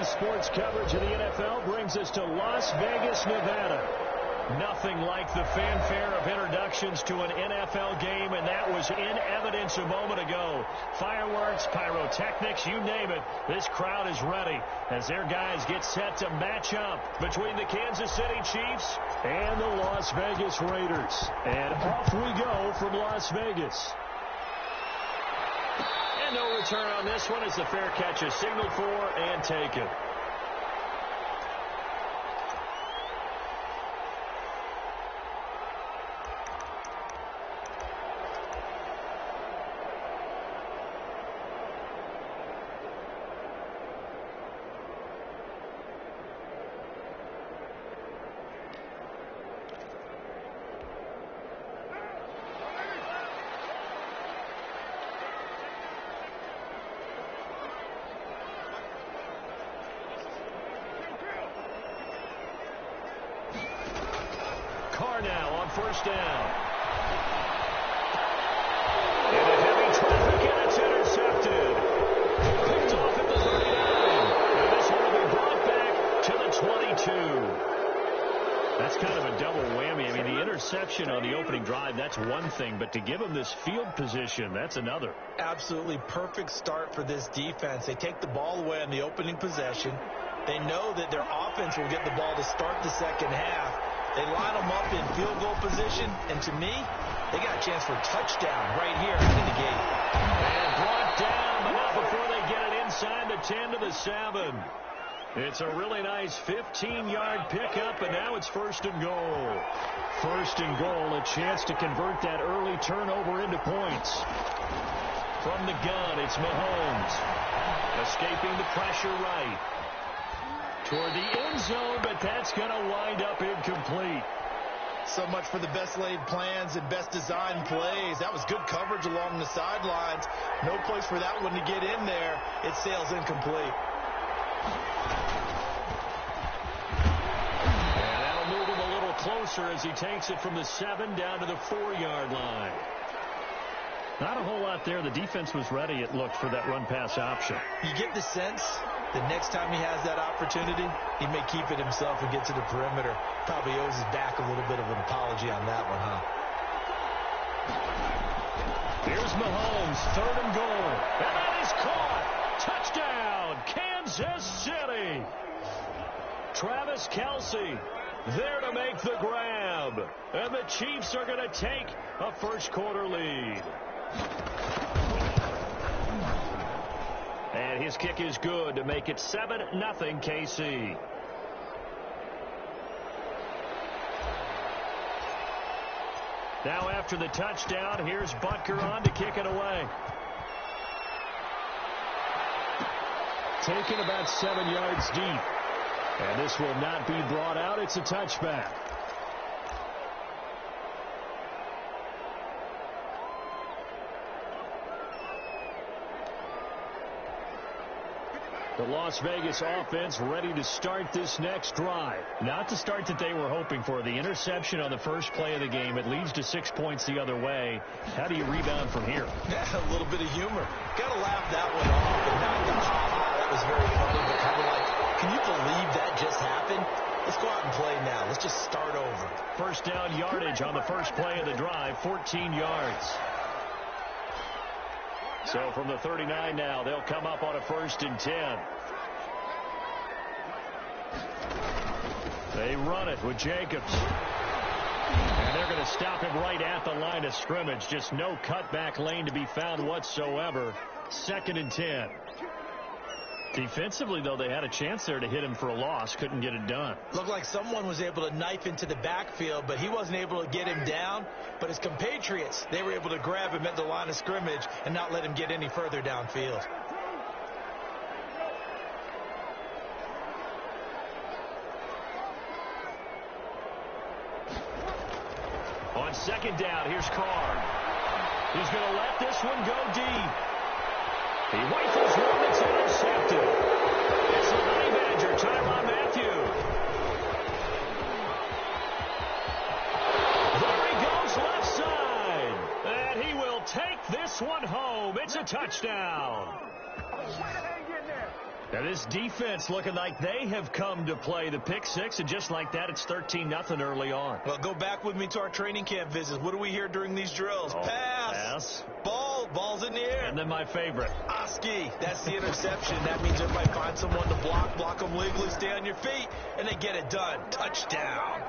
sports coverage of the NFL brings us to Las Vegas, Nevada. Nothing like the fanfare of introductions to an NFL game, and that was in evidence a moment ago. Fireworks, pyrotechnics, you name it. This crowd is ready as their guys get set to match up between the Kansas City Chiefs and the Las Vegas Raiders. And off we go from Las Vegas. And no return on this one as the fair catch is signaled for and taken. Carr now on first down. In a heavy traffic, and it's intercepted. Picked off at the 39. And this one will be brought back to the 22. That's kind of a double whammy. I mean, the interception on the opening drive, that's one thing. But to give them this field position, that's another. Absolutely perfect start for this defense. They take the ball away on the opening possession. They know that their offense will get the ball to start the second half. They line them up in field goal position, and to me, they got a chance for a touchdown right here out of the gate. And brought down, but not before they get it inside the 10 to the 7. It's a really nice 15-yard pickup, and now it's first and goal. First and goal, a chance to convert that early turnover into points. From the gun, it's Mahomes. Escaping the pressure right. Toward the end zone, but that's going to wind up incomplete. So much for the best laid plans and best designed plays. That was good coverage along the sidelines. No place for that one to get in there. It sails incomplete. And that'll move him a little closer as he takes it from the 7 down to the 4-yard line. Not a whole lot there. The defense was ready, it looked, for that run-pass option. You get the sense the next time he has that opportunity, he may keep it himself and get to the perimeter. Probably owes his back a little bit of an apology on that one, huh? Here's Mahomes, 3rd and goal. And that is caught. Touchdown, Kansas City. Travis Kelce there to make the grab. And the Chiefs are going to take a first-quarter lead. And his kick is good to make it 7-0 KC. Now after the touchdown, here's Butker on to kick it away. Taken about 7 yards deep. And this will not be brought out. It's a touchback. The Las Vegas offense ready to start this next drive. Not the start that they were hoping for. The interception on the first play of the game. It leads to 6 points the other way. How do you rebound from here? Yeah, a little bit of humor. Got to laugh that one off. And not the ha-ha. That was very funny, but kind of like, can you believe that just happened? Let's go out and play now. Let's just start over. First down yardage on the first play of the drive. 14 yards. So from the 39 now, they'll come up on a 1st and 10. They run it with Jacobs. And they're going to stop him right at the line of scrimmage. Just no cutback lane to be found whatsoever. 2nd and 10. Defensively, though, they had a chance there to hit him for a loss. Couldn't get it done. Looked like someone was able to knife into the backfield, but he wasn't able to get him down. But his compatriots, they were able to grab him at the line of scrimmage and not let him get any further downfield. On 2nd down, here's Carr. He's going to let this one go deep. He rifles one that's intercepted. It's the Honey Badger, Tyrann Mathieu. There he goes left side. And he will take this one home. It's a touchdown. Now this defense looking like they have come to play. The pick six, and just like that, it's 13-0 early on. Well, go back with me to our training camp visits. What do we hear during these drills? Pass. Ball's in the air. And then my favorite. Oski, that's the interception. That means everybody finds someone to block them legally, stay on your feet, and they get it done. Touchdown.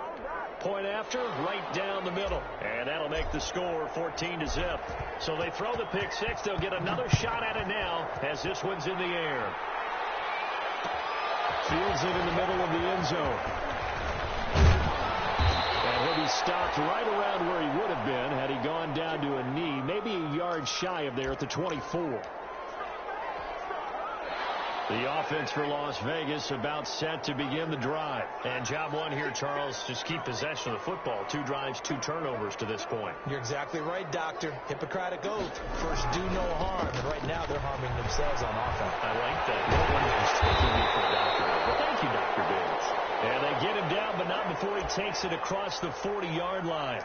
Point after, right down the middle. And that'll make the score 14-0. So they throw the pick six. They'll get another shot at it now as this one's in the air. Fields it in the middle of the end zone. And he'll be stopped right around where he would have been had he gone down to a knee, maybe a yard shy of there at the 24. The offense for Las Vegas about set to begin the drive. And job one here, Charles, just keep possession of the football. 2 drives, 2 turnovers to this point. You're exactly right, Doctor. Hippocratic oath. First, do no harm. And right now, they're harming themselves on offense. I like that. No one is taking me for Dr. Bill. Well, thank you, Dr. Bill. And they get him down, but not before he takes it across the 40-yard line.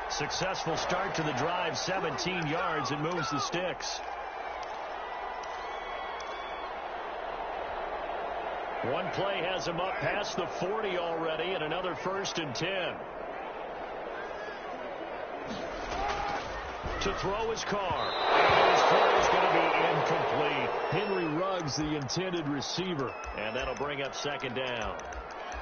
Successful start to the drive, 17 yards, and moves the sticks. One play has him up past the 40 already, and another 1st and 10. To throw his car. And his throw is going to be incomplete. Henry Ruggs, the intended receiver. And that'll bring up 2nd down.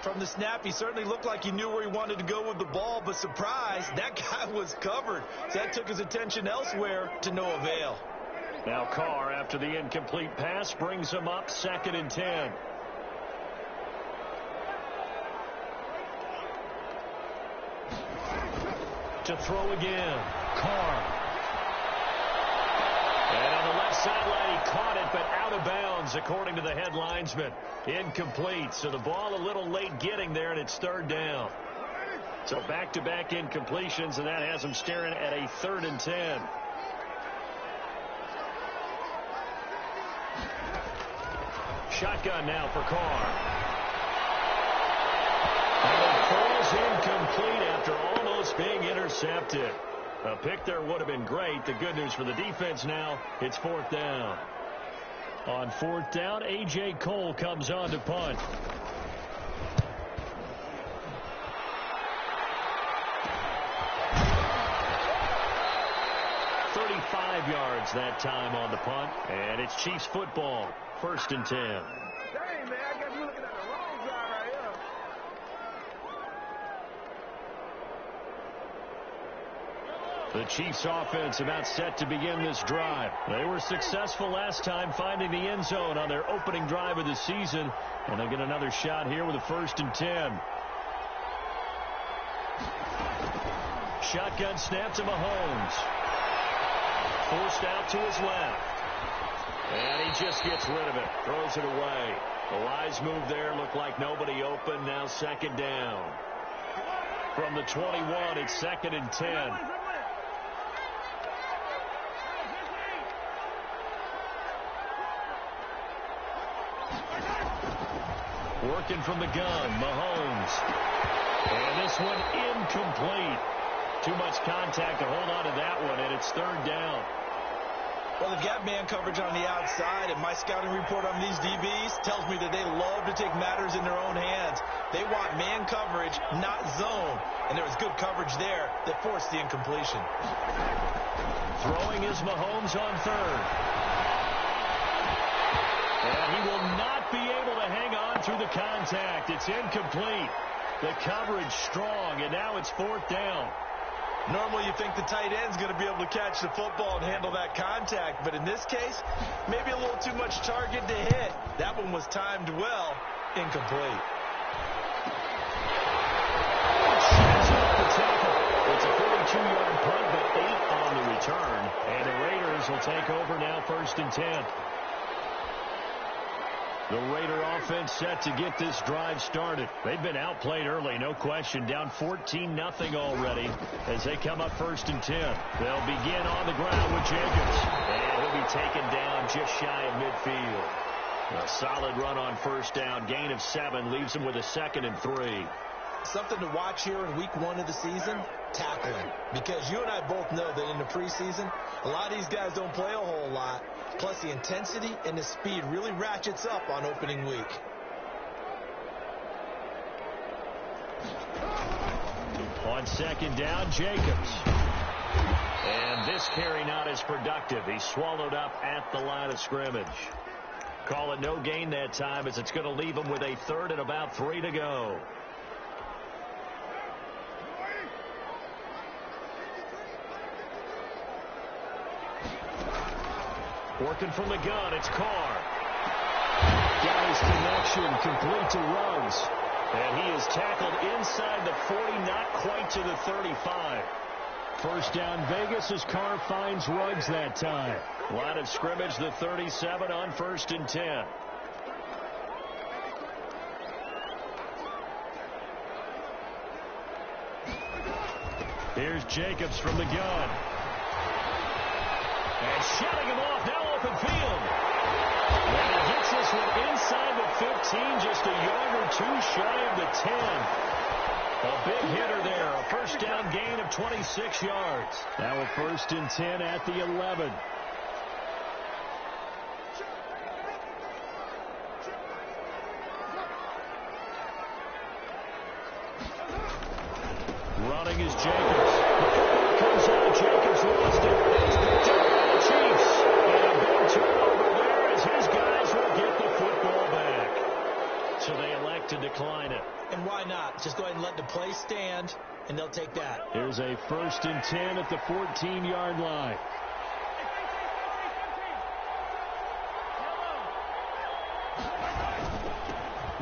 From the snap, he certainly looked like he knew where he wanted to go with the ball, but surprise, that guy was covered. So that took his attention elsewhere to no avail. Now Carr, after the incomplete pass, brings him up 2nd and 10. To throw again. Carr. And on the left sideline, he caught it, but out of bounds, according to the head linesman. Incomplete. So the ball a little late getting there, and it's 3rd down. So back-to-back incompletions, and that has him staring at a 3rd and 10. Shotgun now for Carr. And it falls incomplete after almost being intercepted. A pick there would have been great. The good news for the defense now, it's 4th down. On 4th down, A.J. Cole comes on to punt. Yards that time on the punt, and it's Chiefs football. 1st and 10. Dang, man, I guess you're looking at the wrong side right here. The Chiefs offense about set to begin this drive. They were successful last time finding the end zone on their opening drive of the season, and they'll get another shot here with a 1st and 10. Shotgun snap to Mahomes. Forced out to his left. And he just gets rid of it. Throws it away. The wise move there. Looked like nobody open. Now 2nd down. From the 21, it's 2nd and 10. Working from the gun. Mahomes. And this one incomplete. Too much contact to hold on to that one, and it's 3rd down. Well, they've got man coverage on the outside, and my scouting report on these DBs tells me that they love to take matters in their own hands. They want man coverage, not zone. And there was good coverage there that forced the incompletion. Throwing is Mahomes on 3rd. And he will not be able to hang on through the contact. It's incomplete. The coverage strong, and now it's 4th down. Normally you think the tight end's going to be able to catch the football and handle that contact, but in this case, maybe a little too much target to hit. That one was timed well, incomplete. It's a 42-yard punt, but 8 on the return, and the Raiders will take over now 1st and 10. The Raider offense set to get this drive started. They've been outplayed early, no question. Down 14-0 already as they come up 1st and 10. They'll begin on the ground with Jenkins. And he'll be taken down just shy of midfield. A solid run on 1st down. Gain of 7 leaves him with a 2nd and 3. Something to watch here in week 1 of the season, tackling. Because you and I both know that in the preseason, a lot of these guys don't play a whole lot. Plus, the intensity and the speed really ratchets up on opening week. On second down, Jacobs. And this carry not as productive. He's swallowed up at the line of scrimmage. Call it no gain that time as it's going to leave him with a 3rd and about 3 to go. Working from the gun, it's Carr. Got his connection, complete to Ruggs. And he is tackled inside the 40, not quite to the 35. First down Vegas as Carr finds Ruggs that time. Line of scrimmage, the 37 on 1st and 10. Here's Jacobs from the gun. And shutting him off, now open field. And he gets this one inside the 15, just a yard or 2 shy of the 10. A big hitter there, a first down gain of 26 yards. Now a 1st and 10 at the 11. Running is Jacobs. Comes out, Jacobs lost it. It's picked up by the Chiefs. And a big turnover there as his guys will get the football back. So they elect to decline it. And why not? Just go ahead and let the play stand, and they'll take that. Here's a 1st and 10 at the 14-yard line.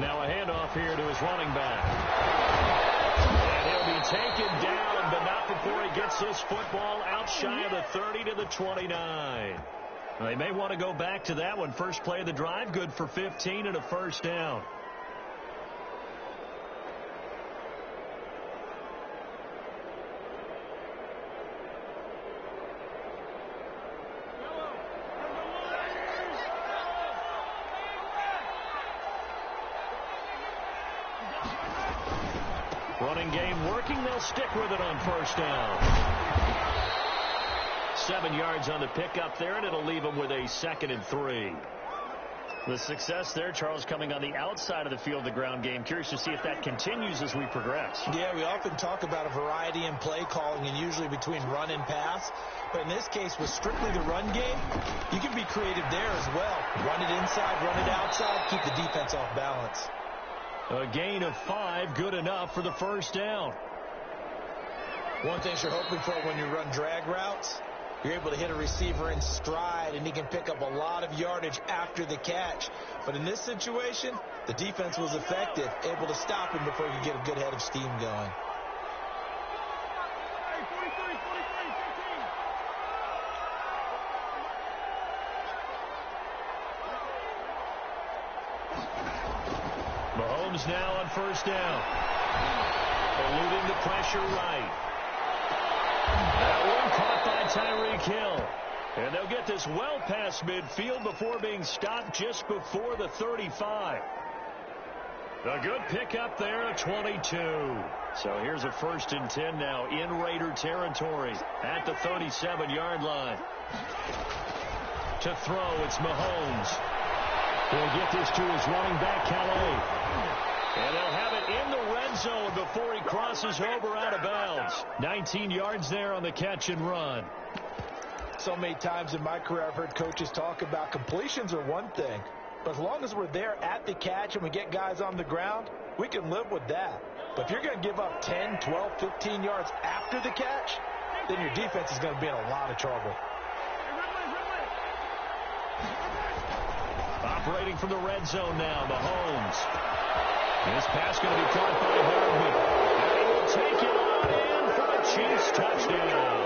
Now a handoff here to his running back. And he'll be taken down, but not before he gets this football out shy of the 30 to the 29. They may want to go back to that one. First play of the drive, good for 15 and a first down. Running game working. They'll stick with it on first down. 7 yards on the pickup there, and it'll leave them with a 2nd and 3. The success there, Charles, coming on the outside of the field, the ground game. Curious to see if that continues as we progress. Yeah, we often talk about a variety in play calling and usually between run and pass. But in this case, with strictly the run game, you can be creative there as well. Run it inside, run it outside, keep the defense off balance. A gain of 5, good enough for the first down. One thing you're hoping for when you run drag routes, you're able to hit a receiver in stride, and he can pick up a lot of yardage after the catch. But in this situation, the defense was effective, able to stop him before he could get a good head of steam going. Mahomes now on first down. Eluding the pressure right. That one caught by Tyreek Hill. And they'll get this well past midfield before being stopped just before the 35. A good pickup there at 22. So here's a 1st and 10 now in Raider territory at the 37-yard line. To throw, it's Mahomes. He'll get this to his running back, Calais. And they'll have it in the red zone before he crosses over out of bounds. 19 yards there on the catch and run. So many times in my career I've heard coaches talk about completions are one thing. But as long as we're there at the catch and we get guys on the ground, we can live with that. But if you're going to give up 10, 12, 15 yards after the catch, then your defense is going to be in a lot of trouble. Operating from the red zone now, Mahomes. This pass going to be caught by Hardman. And he will take it on in for the Chiefs touchdown.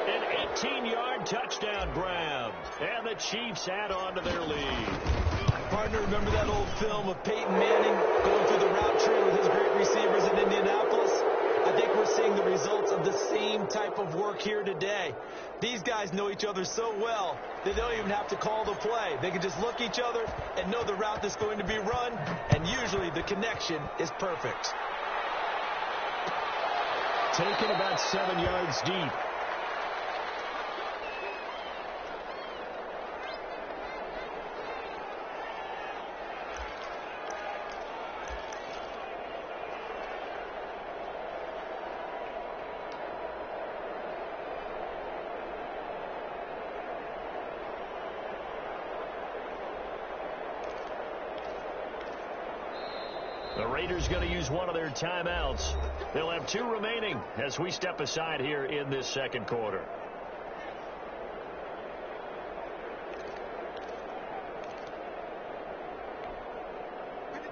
An 18-yard touchdown grab. And the Chiefs add on to their lead. Partner, remember that old film of Peyton Manning going through the route tree with his great receivers in Indianapolis? I think we're seeing the results of the same type of work here today. These guys know each other so well, they don't even have to call the play. They can just look each other and know the route that's going to be run, and usually the connection is perfect. Taken about 7 yards deep. The Raiders going to use one of their timeouts. They'll have 2 remaining as we step aside here in this second quarter.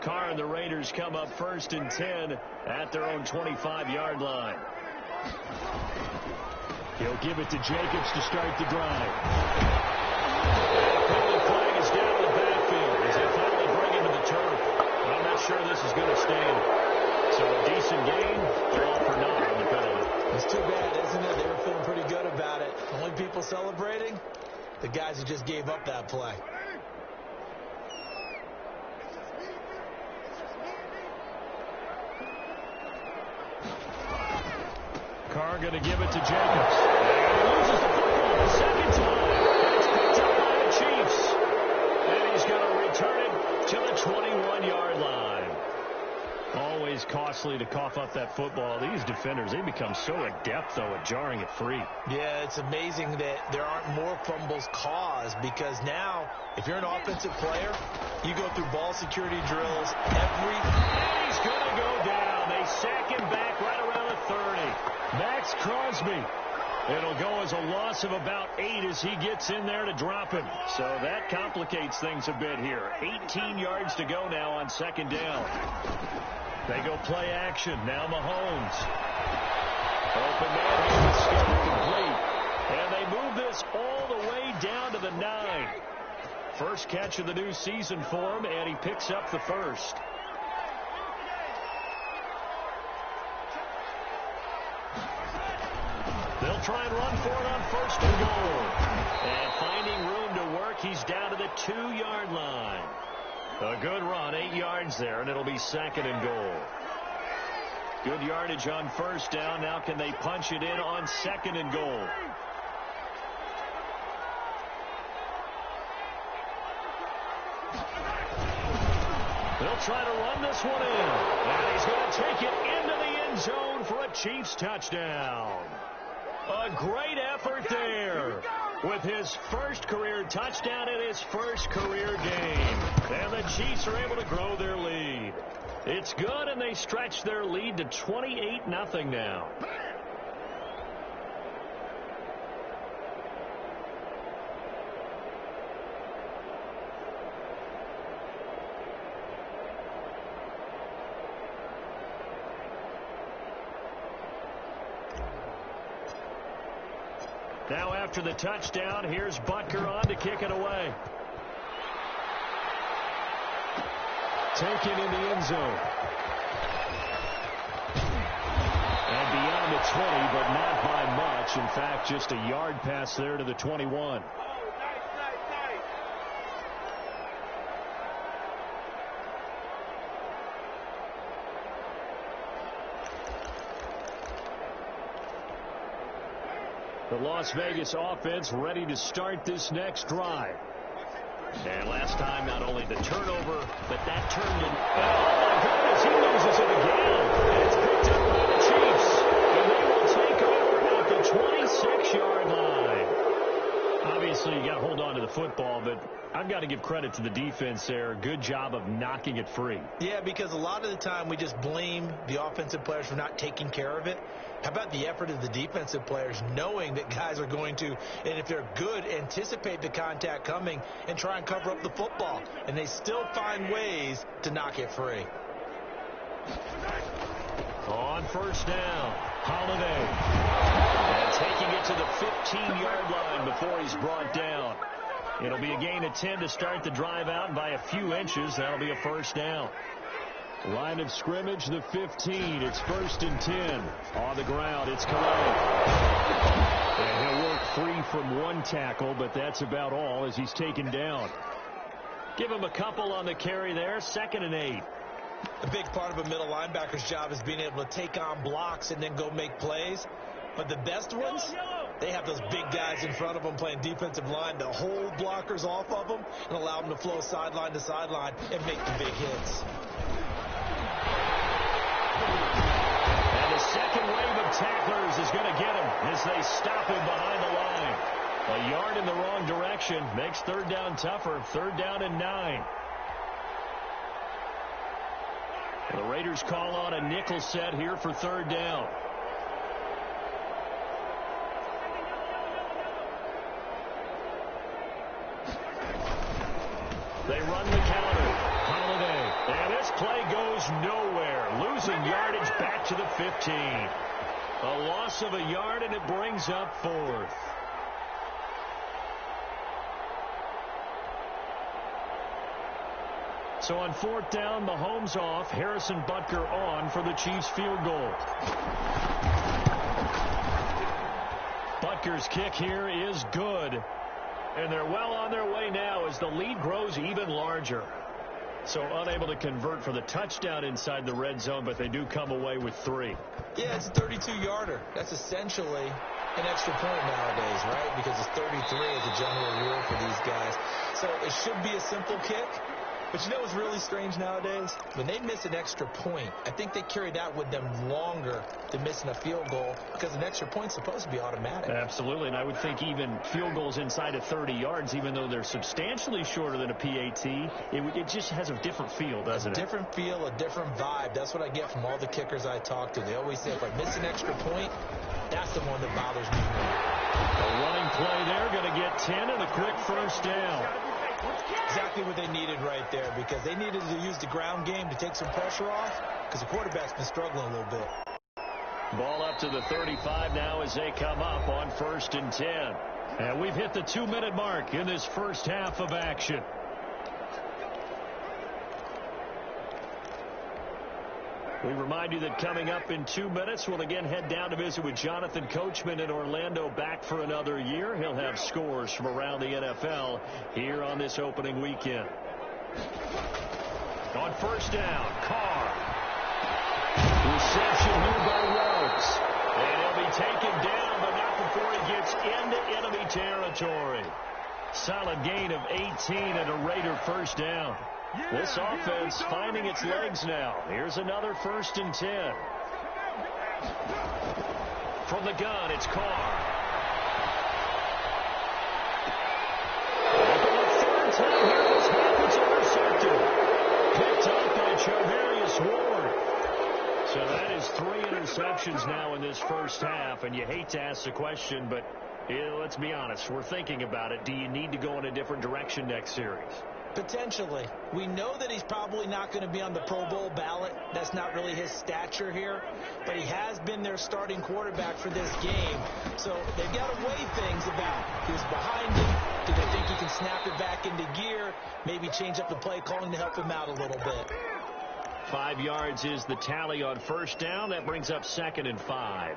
Carr and the Raiders come up 1st and 10 at their own 25-yard line. He'll give it to Jacobs to start the drive. The flag is down in the backfield as they finally bring him to the turf. I'm not sure this is going to stand. So a decent game, all for naught on the penalty. It's too bad, isn't it? They were feeling pretty good about it. The only people celebrating, the guys who just gave up that play. Carr going to give it to Jacobs. And he loses the football the second time. It's picked up by the Chiefs. And he's going to return it to the 21-yard line. Always costly to cough up that football. These defenders, they become so adept, though, at jarring it free. Yeah, it's amazing that there aren't more fumbles caused, because now, if you're an offensive player, you go through ball security drills every... And he's going to go down. They sack him back right around the 30. Max Crosby. It'll go as a loss of about 8 as he gets in there to drop him. So that complicates things a bit here. 18 yards to go now on 2nd down. They go play action. Now Mahomes. Open man, he's still complete. And they move this all the way down to the 9. First catch of the new season for him, and he picks up the first. They'll try and run for it on 1st and goal. And finding room to work, he's down to the 2-yard line. A good run, 8 yards there, and it'll be 2nd and goal. Good yardage on 1st down. Now can they punch it in on 2nd and goal? They'll try to run this one in. And he's going to take it into the end zone for a Chiefs touchdown. A great effort there with his first career touchdown in his first career game. And the Chiefs are able to grow their lead. It's good, and they stretch their lead to 28-0 now. Now after the touchdown, here's Butker on to kick it away. Taken in the end zone. And beyond the 20, but not by much. In fact, just a yard pass there to the 21. The Las Vegas offense ready to start this next drive. And last time, not only the turnover, but that turned in. Oh, my goodness, he loses it again. And it's picked up by the Chiefs. And they will take over at the 26-yard line. Obviously, you got to hold on to the football, but I've got to give credit to the defense there. Good job of knocking it free. Yeah, because a lot of the time we just blame the offensive players for not taking care of it. How about the effort of the defensive players knowing that guys are going to, and if they're good, anticipate the contact coming and try and cover up the football. And they still find ways to knock it free. On 1st down, Holiday. And taking it to the 15-yard line before he's brought down. It'll be a gain of 10 to start the drive out, and by a few inches, that'll be a 1st down. Line of scrimmage, the 15. It's 1st and 10. On the ground, it's Calais. And he'll work free from one tackle, but that's about all as he's taken down. Give him a couple on the carry there. 2nd and 8. A big part of a middle linebacker's job is being able to take on blocks and then go make plays. But the best ones, they have those big guys in front of them playing defensive line to hold blockers off of them and allow them to flow sideline to sideline and make the big hits. And the second wave of tacklers is going to get him as they stop him behind the line. A yard in the wrong direction makes 3rd down tougher. 3rd down and 9. The Raiders call on a nickel set here for 3rd down. They run the counter. Holiday. And this play goes nowhere. Losing yardage back to the 15. A loss of a yard, and it brings up 4th. So on 4th down, Mahomes off. Harrison Butker on for the Chiefs field goal. Butker's kick here is good. And they're well on their way now as the lead grows even larger. So unable to convert for the touchdown inside the red zone, but they do come away with 3. Yeah, it's a 32-yarder. That's essentially an extra point nowadays, right? Because it's 33 as a general rule for these guys. So it should be a simple kick. But you know what's really strange nowadays? When they miss an extra point, I think they carry that with them longer than missing a field goal because an extra point's supposed to be automatic. Absolutely, and I would think even field goals inside of 30 yards, even though they're substantially shorter than a PAT, it just has a different feel, doesn't it? A different feel, a different vibe. That's what I get from all the kickers I talk to. They always say if I miss an extra point, that's the one that bothers me more. A running play there, going to get 10 and a quick 1st down. Exactly what they needed right there because they needed to use the ground game to take some pressure off because the quarterback's been struggling a little bit. Ball up to the 35 now as they come up on 1st and 10. And we've hit the 2-minute mark in this first half of action. We remind you that coming up in 2 minutes, we'll again head down to visit with Jonathan Coachman in Orlando, back for another year. He'll have scores from around the NFL here on this opening weekend. On 1st down, Carr. Reception here by Rhodes. And he'll be taken down, but not before he gets into enemy territory. Solid gain of 18 and a Raider 1st down. This offense finding its legs now. Here's another 1st and 10. From the gun, it's Carr. And for the 3rd time here in this half, it's intercepted. Picked up by Charvarius Ward. So that is 3 interceptions now in this first half, and you hate to ask the question, but let's be honest. We're thinking about it. Do you need to go in a different direction next series? Potentially. We know that he's probably not going to be on the Pro Bowl ballot. That's not really his stature here. But he has been their starting quarterback for this game. So they've got to weigh things about who's behind him. Do they think he can snap it back into gear? Maybe change up the play calling to help him out a little bit. 5 yards is the tally on 1st down. That brings up 2nd and 5.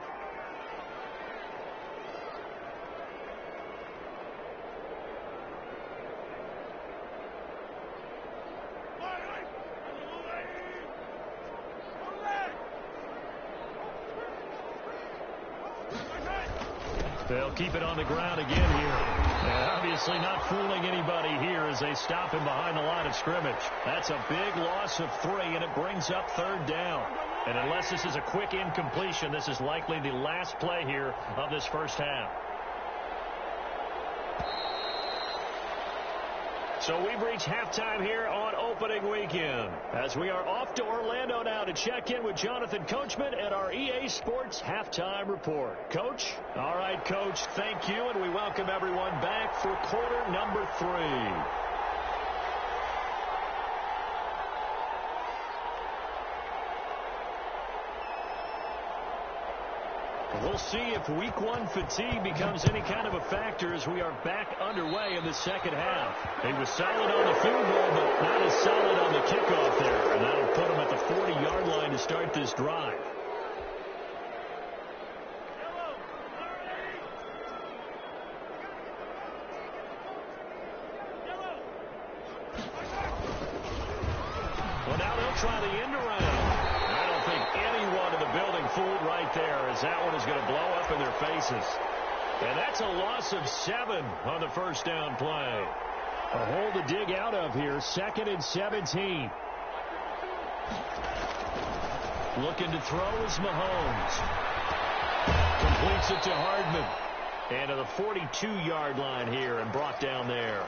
They'll keep it on the ground again here. And obviously not fooling anybody here as they stop him behind the line of scrimmage. That's a big loss of 3, and it brings up 3rd down. And unless this is a quick incompletion, this is likely the last play here of this first half. So we've reached halftime here on opening weekend as we are off to Orlando now to check in with Jonathan Coachman at our EA Sports Halftime Report. Coach? All right, Coach, thank you, and we welcome everyone back for quarter number 3. We'll see if week one fatigue becomes any kind of a factor as we are back underway in the second half. He was solid on the field goal, but not as solid on the kickoff there. And that'll put him at the 40-yard line to start this drive. Well, now they'll try the end around. I don't think anyone in the building fooled right there, as that one is going to blow up in their faces. And that's a loss of 7 on the first down play. A hole to dig out of here, 2nd and 17. Looking to throw is Mahomes. Completes it to Hardman. And to the 42-yard line here and brought down there.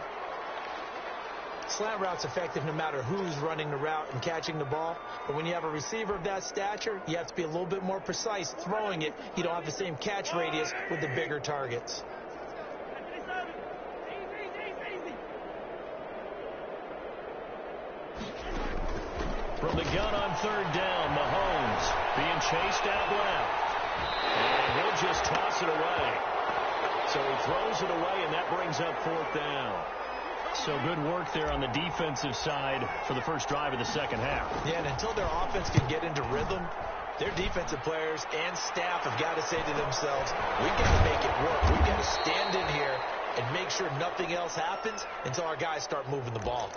Slant route's effective no matter who's running the route and catching the ball. But when you have a receiver of that stature, you have to be a little bit more precise throwing it. You don't have the same catch radius with the bigger targets. From the gun on 3rd down, Mahomes being chased out left. And he'll just toss it away. So he throws it away, and that brings up 4th down. So good work there on the defensive side for the first drive of the second half. Yeah, and until their offense can get into rhythm, their defensive players and staff have got to say to themselves, we've got to make it work. We've got to stand in here and make sure nothing else happens until our guys start moving the ball.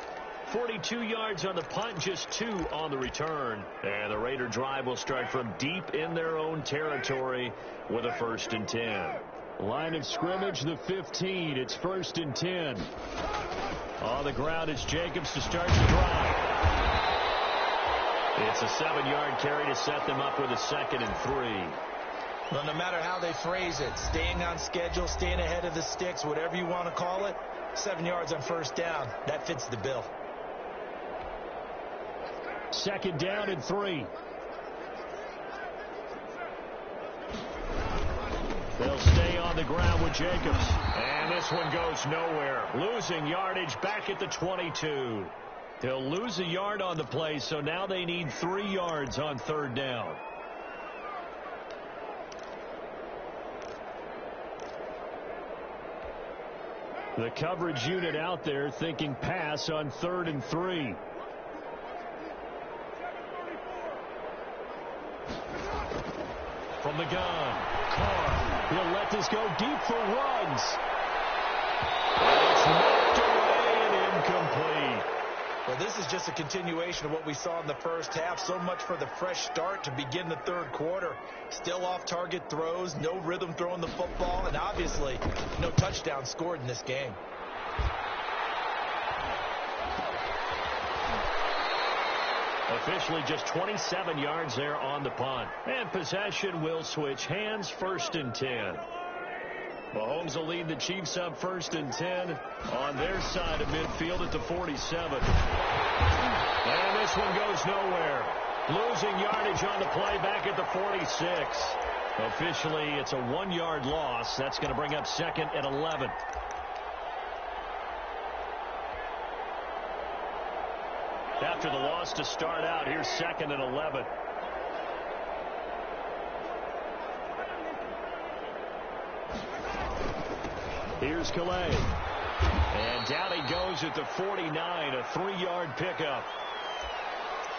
42 yards on the punt, just 2 on the return. And the Raider drive will start from deep in their own territory with a 1st and 10. Line of scrimmage, the 15. It's 1st and 10. On the ground, it's Jacobs to start the drive. It's a 7-yard carry to set them up with a 2nd and 3. Well, no matter how they phrase it, staying on schedule, staying ahead of the sticks, whatever you want to call it, 7 yards on 1st down, that fits the bill. 2nd down and 3. They'll stay on the ground with Jacobs. And this one goes nowhere. Losing yardage back at the 22. They'll lose a yard on the play, so now they need 3 yards on 3rd down. The coverage unit out there thinking pass on 3rd and 3. From the gun, Carr. He'll let this go deep for Ruggs. It's knocked away and incomplete. Well, this is just a continuation of what we saw in the first half. So much for the fresh start to begin the 3rd quarter. Still off-target throws, no rhythm throwing the football, and obviously no touchdown scored in this game. Officially just 27 yards there on the punt. And possession will switch hands, 1st and 10. Mahomes will lead the Chiefs up 1st and 10 on their side of midfield at the 47. And this one goes nowhere. Losing yardage on the play back at the 46. Officially, it's a 1-yard loss. That's going to bring up 2nd and 11. After the loss to start out, here's 2nd and 11. Here's Calais. And down he goes at the 49, a 3-yard pickup.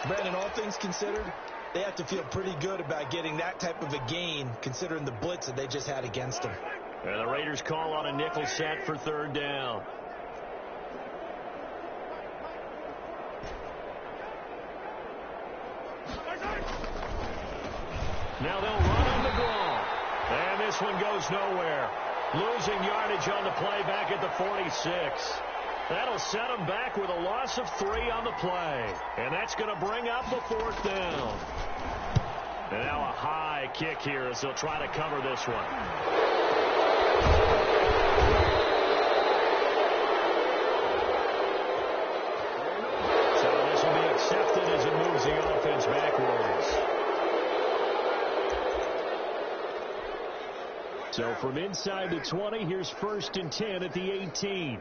Brandon, all things considered, they have to feel pretty good about getting that type of a gain, considering the blitz that they just had against them. And the Raiders call on a nickel set for 3rd down. Now they'll run on the draw. And this one goes nowhere. Losing yardage on the play back at the 46. That'll set them back with a loss of 3 on the play. And that's going to bring up the 4th down. And now a high kick here as they'll try to cover this one. So this will be accepted as it moves the offense backwards. So from inside the 20, here's 1st and 10 at the 18.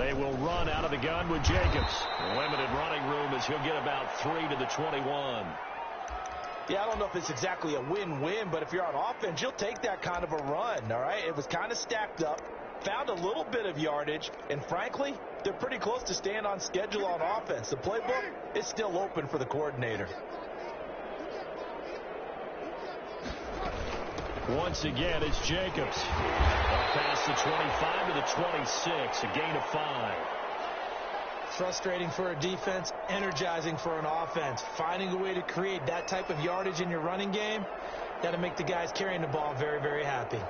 They will run out of the gun with Jacobs. Limited running room as he'll get about 3 to the 21. Yeah, I don't know if it's exactly a win-win, but if you're on offense, you'll take that kind of a run, all right? It was kind of stacked up, found a little bit of yardage, and frankly, they're pretty close to staying on schedule on offense. The playbook is still open for the coordinator. Once again, it's Jacobs. Up past the 25 to the 26, a gain of 5. Frustrating for a defense, energizing for an offense. Finding a way to create that type of yardage in your running game, that'll make the guys carrying the ball very, very happy.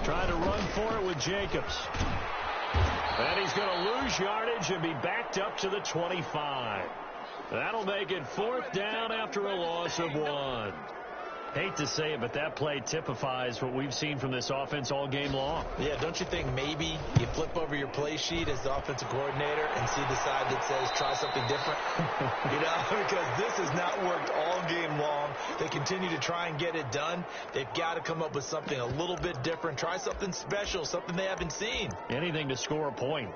Trying to run for it with Jacobs. And he's going to lose yardage and be backed up to the 25. That'll make it 4th down after a loss of 1. Hate to say it, but that play typifies what we've seen from this offense all game long. Yeah, don't you think maybe you flip over your play sheet as the offensive coordinator and see the side that says try something different? Because this has not worked all game long. They continue to try and get it done. They've got to come up with something a little bit different. Try something special, something they haven't seen. Anything to score a point.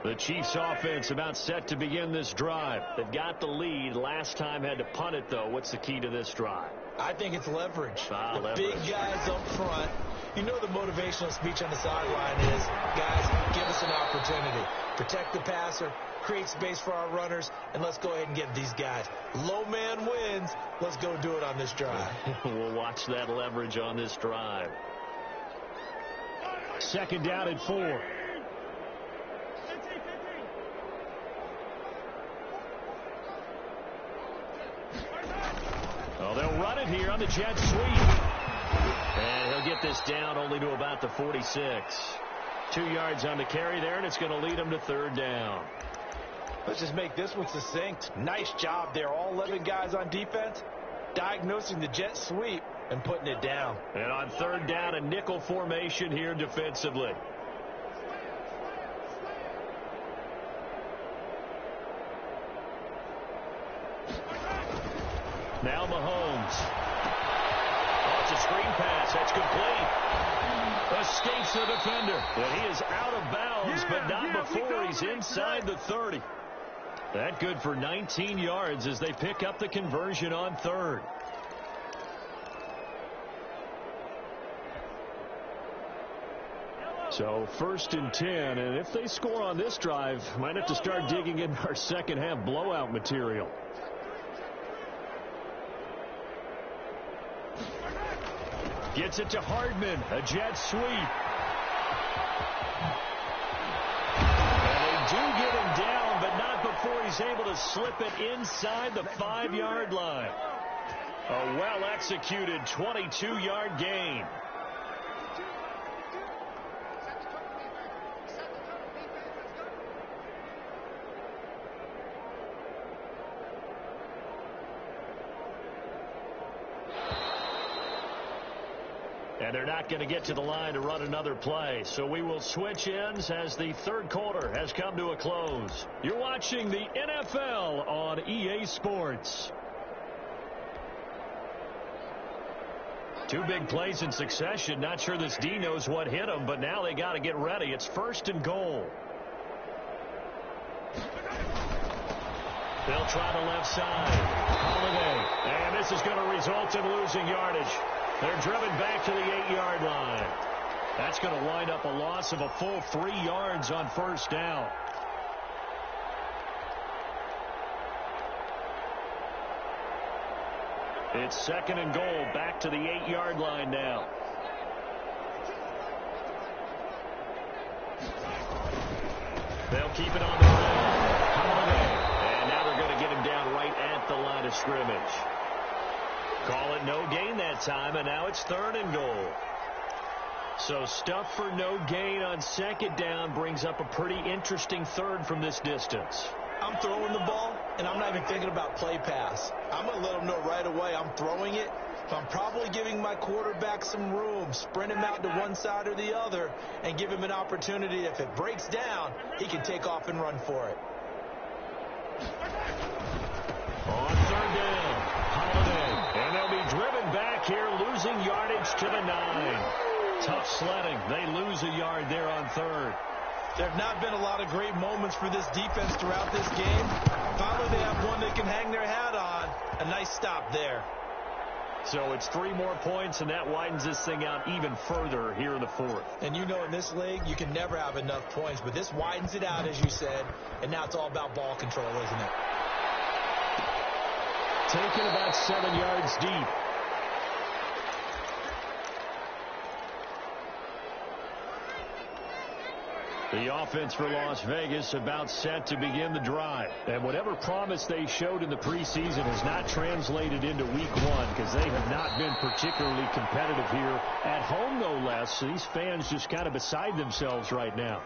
The Chiefs offense about set to begin this drive. They've got the lead. Last time had to punt it, though. What's the key to this drive? I think it's leverage. The leverage. Big guys up front. You know the motivational speech on the sideline is, guys, give us an opportunity. Protect the passer, create space for our runners, and let's go ahead and get these guys. Low man wins. Let's go do it on this drive. We'll watch that leverage on this drive. 2nd down and 4. Well, they'll run it here on the jet sweep. And he'll get this down only to about the 46. 2 yards on the carry there, and it's going to lead him to 3rd down. Let's just make this one succinct. Nice job there. All 11 guys on defense diagnosing the jet sweep and putting it down. And on 3rd down, a nickel formation here defensively. Now Mahomes. Oh, it's a screen pass. That's complete. Escapes the defender. And he is out of bounds, but not before he's inside the 30. That good for 19 yards as they pick up the conversion on 3rd. So 1st and 10, and if they score on this drive, might have to start digging into our second half blowout material. Gets it to Hardman, a jet sweep. And they do get him down, but not before he's able to slip it inside the 5-yard line. A well-executed 22-yard gain. And they're not going to get to the line to run another play. So we will switch ends as the 3rd quarter has come to a close. You're watching the NFL on EA Sports. 2 big plays in succession. Not sure this D knows what hit him, but now they got to get ready. It's 1st and goal. They'll try the left side. Holiday. And this is going to result in losing yardage. They're driven back to the 8-yard line. That's going to wind up a loss of a full 3 yards on 1st down. It's 2nd and goal, back to the 8-yard line now. They'll keep it on the ground. Holiday. And now they're going to get him down right at the line of scrimmage. Call it no gain that time, and now it's 3rd and goal. So stuff for no gain on 2nd down brings up a pretty interesting 3rd from this distance. I'm throwing the ball, and I'm not even thinking about play pass. I'm going to let them know right away I'm throwing it. I'm probably giving my quarterback some room, sprint him out to one side or the other, and give him an opportunity. If it breaks down, he can take off and run for it. On third down, Holiday. And they'll be driven back here, losing yardage to the 9. Tough sledding. They lose a yard there on third. There have not been a lot of great moments for this defense throughout this game. Finally, they have one they can hang their hat on. A nice stop there. So it's 3 more points, and that widens this thing out even further here in the fourth. And you know in this league, you can never have enough points, but this widens it out, as you said, and now it's all about ball control, isn't it? Taken about 7 yards deep. The offense for Las Vegas about set to begin the drive. And whatever promise they showed in the preseason has not translated into week 1 because they have not been particularly competitive here at home, no less. So these fans just kind of beside themselves right now.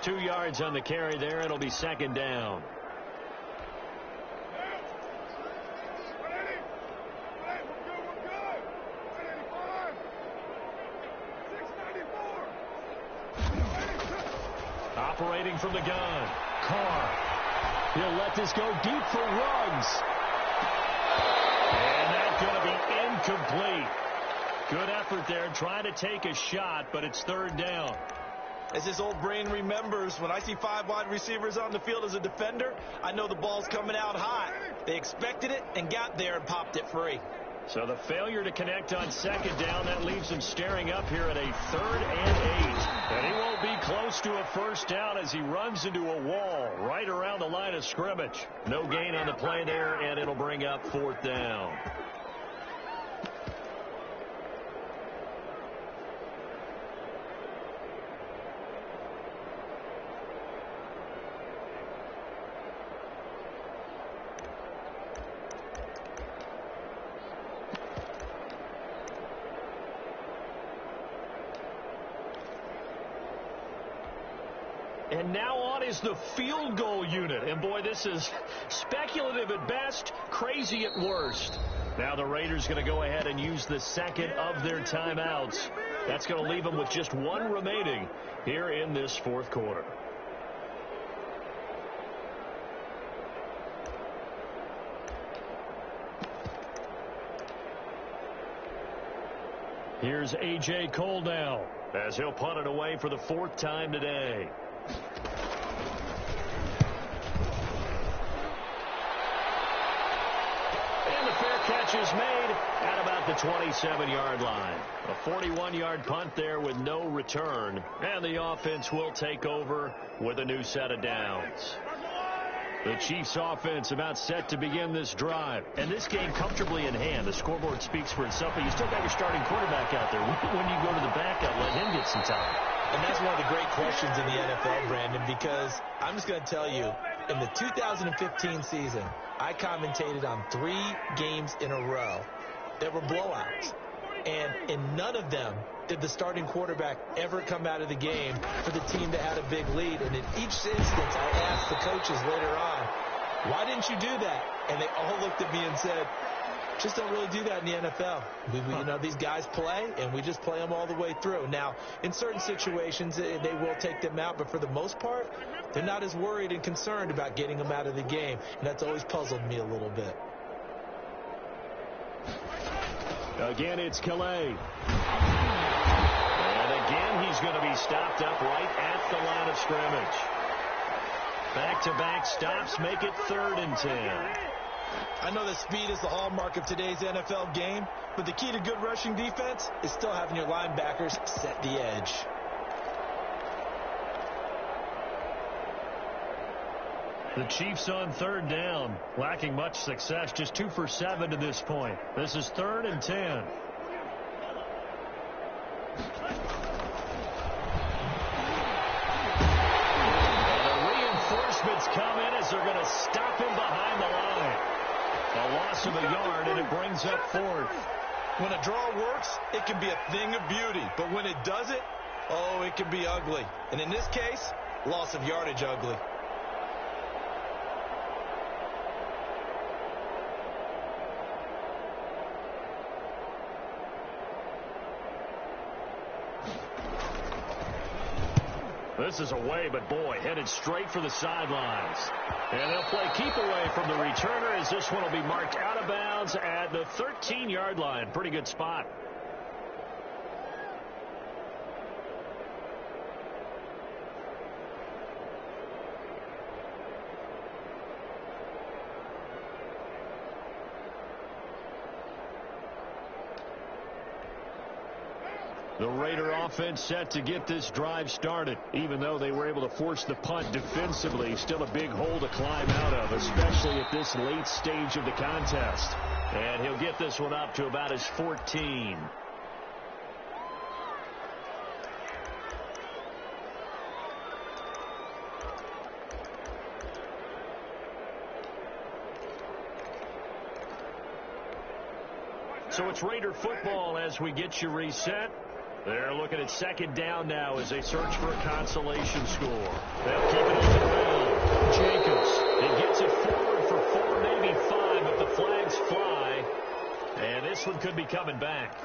2 yards on the carry there. It'll be second down. Operating from the gun, Carr. He'll let this go deep for Ruggs. And that's going to be incomplete. Good effort there, trying to take a shot, but it's third down. As his old brain remembers, when I see 5 wide receivers on the field as a defender, I know the ball's coming out hot. They expected it and got there and popped it free. So the failure to connect on second down, that leaves him staring up here at a 3rd and 8. And he won't be close to a first down as he runs into a wall right around the line of scrimmage. No gain on the play there, and it'll bring up 4th down. And now on is the field goal unit. And, boy, this is speculative at best, crazy at worst. Now the Raiders going to go ahead and use the second of their timeouts. That's going to leave them with just 1 remaining here in this fourth quarter. Here's A.J. Cole now as he'll punt it away for the 4th time today. Catch is made at about the 27-yard line. A 41-yard punt there with no return. And the offense will take over with a new set of downs. The Chiefs offense about set to begin this drive. And this game comfortably in hand. The scoreboard speaks for itself, but you still got your starting quarterback out there. When you go to the backup, let him get some time. And that's one of the great questions in the NFL, Brandon, because I'm just going to tell you, in the 2015 season, I commentated on 3 games in a row that were blowouts. And in none of them did the starting quarterback ever come out of the game for the team that had a big lead. And in each instance, I asked the coaches later on, why didn't you do that? And they all looked at me and said, just don't really do that in the NFL. You know, these guys play, and we just play them all the way through. Now, in certain situations, they will take them out, but for the most part, they're not as worried and concerned about getting them out of the game, and that's always puzzled me a little bit. Again, it's Calais. And again, he's going to be stopped up right at the line of scrimmage. Back-to-back stops make it 3rd and 10. I know that speed is the hallmark of today's NFL game, but the key to good rushing defense is still having your linebackers set the edge. The Chiefs on 3rd down, lacking much success, just 2 for 7 to this point. This is 3rd and 10. The reinforcements come in as they're going to stop him behind the line. A loss of a yard, and it brings up 4th. When a draw works, it can be a thing of beauty. But when it doesn't, oh, it can be ugly. And in this case, loss of yardage ugly. This is away, but boy, headed straight for the sidelines. And they'll play keep away from the returner as this one will be marked out of bounds at the 13-yard line. Pretty good spot. The Raider offense set to get this drive started. Even though they were able to force the punt defensively, still a big hole to climb out of, especially at this late stage of the contest. And he'll get this one up to about his 14. So it's Raider football as we get you reset. They're looking at second down now as they search for a consolation score. They'll keep it on the ground. Jacobs. He gets it forward for 4, maybe 5, but the flags fly. And this one could be coming back.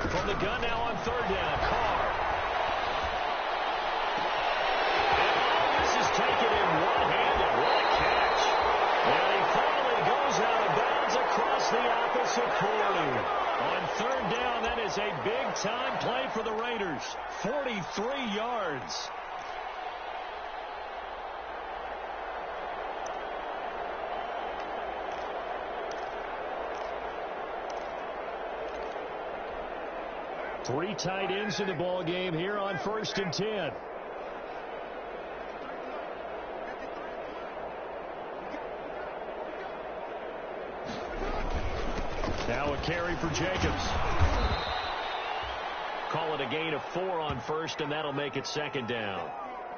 From the gun now on third down. Carr. Taken in one-handed. What a catch. And he finally goes out of bounds across the opposite 40. On third down, that is a big-time play for the Raiders. 43 yards. Three tight ends in the ball game here on 1st and 10. Now a carry for Jacobs. Call it a gain of 4 on first, and that'll make it second down.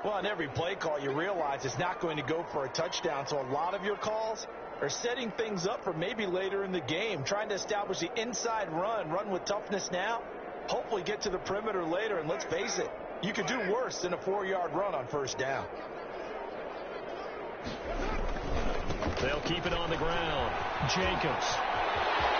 Well, on every play call, you realize it's not going to go for a touchdown, so a lot of your calls are setting things up for maybe later in the game, trying to establish the inside run with toughness now, hopefully get to the perimeter later, and let's face it, you could do worse than a 4-yard run on first down. They'll keep it on the ground. Jacobs.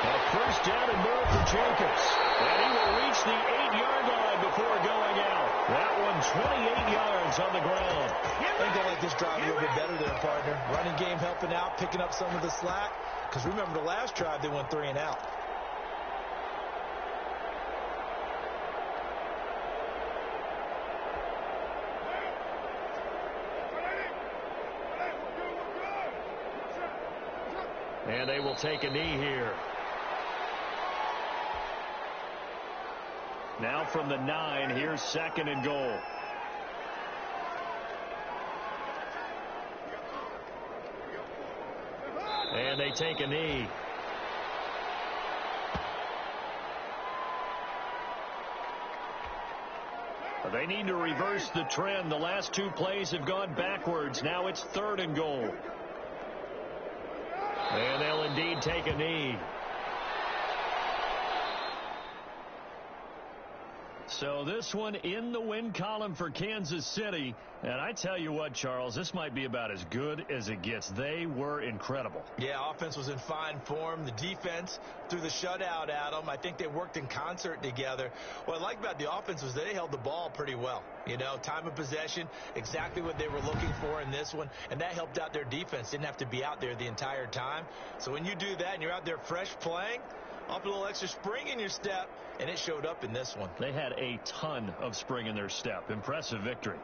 A first down and more for Jacobs. And he will reach the 8-yard line before going out. That one 28 yards on the ground. I think they like this drive a little bit better there, partner. Running game helping out, picking up some of the slack. Because remember the last drive, they went 3 and out. And they will take a knee here. Now from the 9, here's 2nd and goal. And they take a knee. They need to reverse the trend. The last 2 plays have gone backwards. Now it's 3rd and goal. And they'll indeed take a knee. So this one in the win column for Kansas City. And I tell you what, Charles, this might be about as good as it gets. They were incredible. Yeah, offense was in fine form. The defense threw the shutout at them. I think they worked in concert together. What I like about the offense was they held the ball pretty well. You know, time of possession, exactly what they were looking for in this one. And that helped out their defense. Didn't have to be out there the entire time. So when you do that and you're out there fresh playing, up a little extra spring in your step, and it showed up in this one. They had a ton of spring in their step. Impressive victory.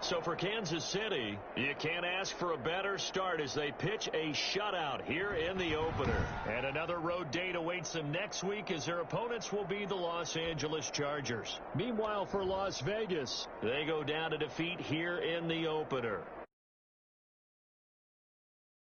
So for Kansas City, you can't ask for a better start as they pitch a shutout here in the opener. And another road date awaits them next week as their opponents will be the Los Angeles Chargers. Meanwhile, for Las Vegas, they go down to defeat here in the opener.